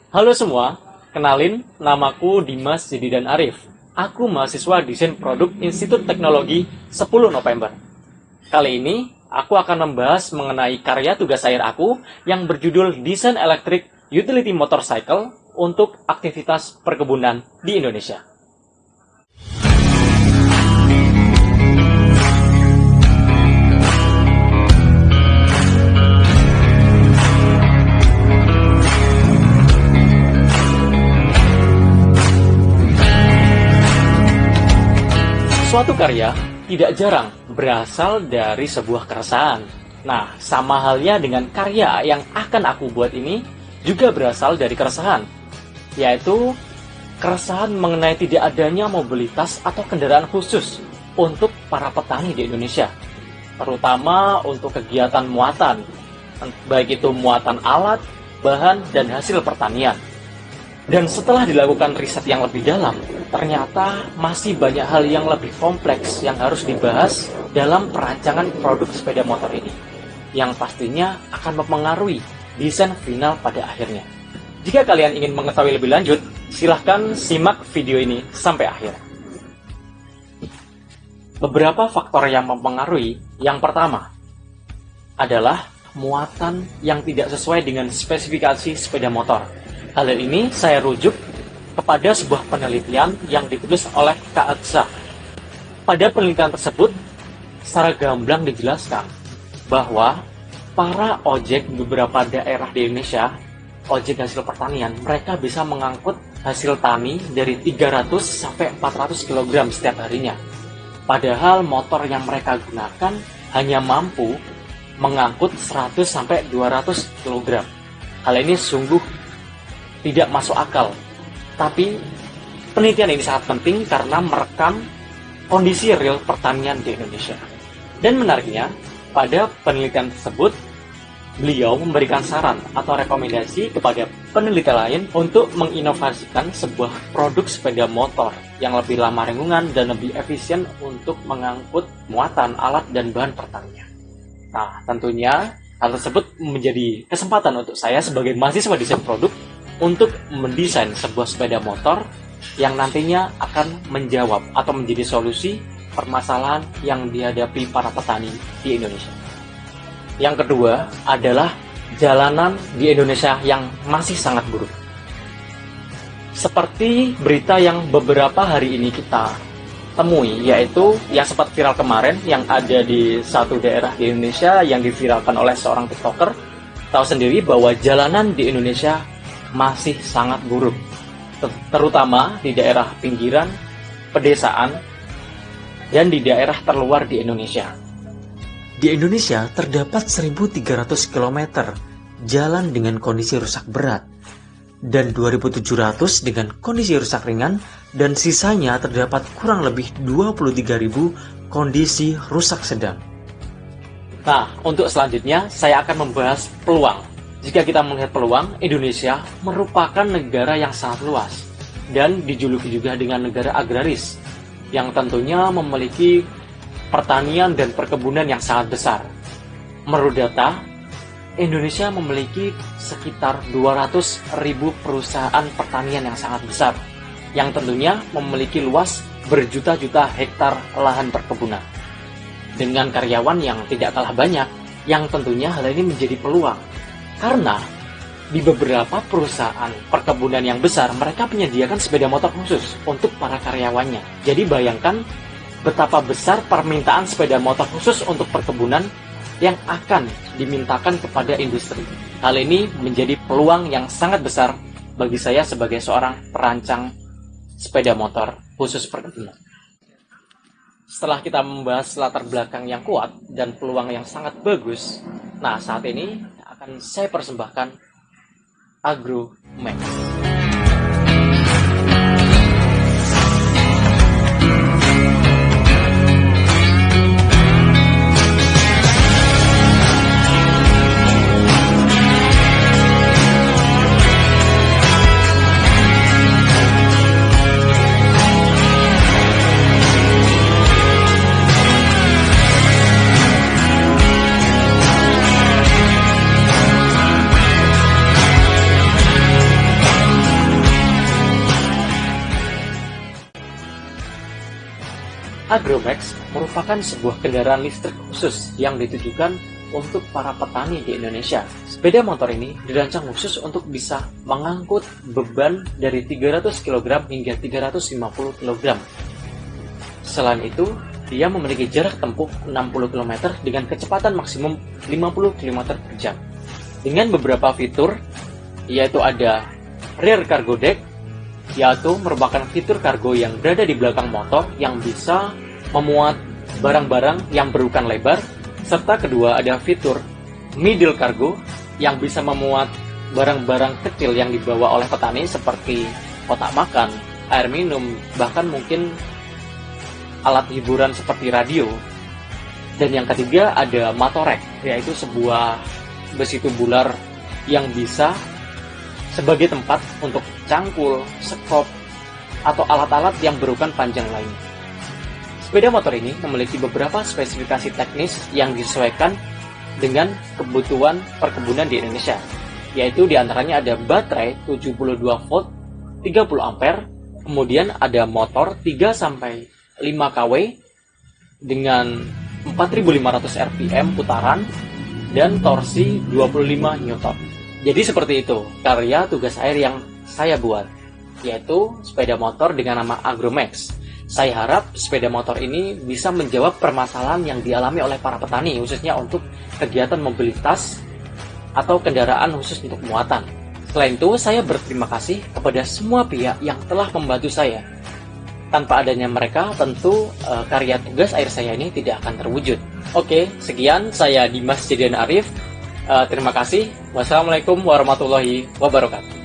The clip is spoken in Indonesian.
Halo semua, kenalin, namaku Dimas Jedidan Arif. Aku mahasiswa Desain Produk Institut Teknologi 10 November. Kali ini, aku akan membahas mengenai karya tugas akhir aku yang berjudul Desain Electric Utility Motorcycle untuk aktivitas perkebunan di Indonesia. Suatu karya tidak jarang berasal dari sebuah keresahan. Nah, sama halnya dengan karya yang akan aku buat ini juga berasal dari keresahan, yaitu keresahan mengenai tidak adanya mobilitas atau kendaraan khusus untuk para petani di Indonesia, terutama untuk kegiatan muatan, baik itu muatan alat, bahan, dan hasil pertanian. Dan setelah dilakukan riset yang lebih dalam, ternyata masih banyak hal yang lebih kompleks yang harus dibahas dalam perancangan produk sepeda motor ini, yang pastinya akan mempengaruhi desain final pada akhirnya. Jika kalian ingin mengetahui lebih lanjut, silahkan simak video ini sampai akhir. Beberapa faktor yang mempengaruhi, yang pertama adalah muatan yang tidak sesuai dengan spesifikasi sepeda motor. Hal ini saya rujuk kepada sebuah penelitian yang ditulis oleh Kak Aksa. Pada penelitian tersebut, secara gamblang dijelaskan bahwa para ojek di beberapa daerah di Indonesia, ojek hasil pertanian, mereka bisa mengangkut hasil tani dari 300 sampai 400 kg setiap harinya. Padahal motor yang mereka gunakan hanya mampu mengangkut 100 sampai 200 kg. Hal ini sungguh tidak masuk akal. Tapi penelitian ini sangat penting karena merekam kondisi real pertanian di Indonesia. Dan menariknya, pada penelitian tersebut, beliau memberikan saran atau rekomendasi kepada peneliti lain untuk menginovasikan sebuah produk sepeda motor yang lebih ramah lingkungan dan lebih efisien untuk mengangkut muatan alat dan bahan pertanian. Nah, tentunya hal tersebut menjadi kesempatan untuk saya sebagai mahasiswa desain produk untuk mendesain sebuah sepeda motor yang nantinya akan menjawab atau menjadi solusi permasalahan yang dihadapi para petani di Indonesia. Yang kedua adalah jalanan di Indonesia yang masih sangat buruk. Seperti berita yang beberapa hari ini kita temui, yaitu yang sempat viral kemarin yang ada di satu daerah di Indonesia yang diviralkan oleh seorang TikToker. Tahu sendiri bahwa jalanan di Indonesia masih sangat buruk, terutama di daerah pinggiran, pedesaan, dan di daerah terluar di Indonesia. Di Indonesia terdapat 1.300 km jalan dengan kondisi rusak berat, dan 2.700 dengan kondisi rusak ringan, dan sisanya terdapat kurang lebih 23.000 kondisi rusak sedang. Nah, untuk selanjutnya saya akan membahas peluang. Jika kita melihat peluang, Indonesia merupakan negara yang sangat luas dan dijuluki juga dengan negara agraris yang tentunya memiliki pertanian dan perkebunan yang sangat besar. Menurut data, Indonesia memiliki sekitar 200.000 perusahaan pertanian yang sangat besar yang tentunya memiliki luas berjuta-juta hektar lahan perkebunan. Dengan karyawan yang tidak kalah banyak, yang tentunya hal ini menjadi peluang. Karena di beberapa perusahaan perkebunan yang besar, mereka menyediakan sepeda motor khusus untuk para karyawannya. Jadi bayangkan betapa besar permintaan sepeda motor khusus untuk perkebunan yang akan dimintakan kepada industri. Hal ini menjadi peluang yang sangat besar bagi saya sebagai seorang perancang sepeda motor khusus perkebunan. Setelah kita membahas latar belakang yang kuat dan peluang yang sangat bagus, nah saat ini akan saya persembahkan AgroMax. Agromax merupakan sebuah kendaraan listrik khusus yang ditujukan untuk para petani di Indonesia. Sepeda motor ini dirancang khusus untuk bisa mengangkut beban dari 300 kg hingga 350 kg. Selain itu, dia memiliki jarak tempuh 60 km dengan kecepatan maksimum 50 km per jam. Dengan beberapa fitur, yaitu ada rear cargo deck, yaitu merupakan fitur kargo yang berada di belakang motor yang bisa memuat barang-barang yang berukuran lebar, serta kedua ada fitur middle cargo yang bisa memuat barang-barang kecil yang dibawa oleh petani seperti kotak makan, air minum, bahkan mungkin alat hiburan seperti radio. Dan yang ketiga ada Matorek, yaitu sebuah besi tubular yang bisa sebagai tempat untuk cangkul, sekop, atau alat-alat yang berukuran panjang lain. Sepeda motor ini memiliki beberapa spesifikasi teknis yang disesuaikan dengan kebutuhan perkebunan di Indonesia, yaitu diantaranya ada baterai 72 volt 30 ampere, kemudian ada motor 3-5 kW dengan 4500 rpm putaran dan torsi 25 Newton. Jadi seperti itu karya tugas akhir yang saya buat, yaitu sepeda motor dengan nama Agromax. Saya harap sepeda motor ini bisa menjawab permasalahan yang dialami oleh para petani, khususnya untuk kegiatan mobilitas atau kendaraan khusus untuk muatan. Selain itu, saya berterima kasih kepada semua pihak yang telah membantu saya. Tanpa adanya mereka, tentu karya tugas akhir saya ini tidak akan terwujud. Oke, sekian. Saya Dimas Jadian Arif. Terima kasih. Wassalamualaikum warahmatullahi wabarakatuh.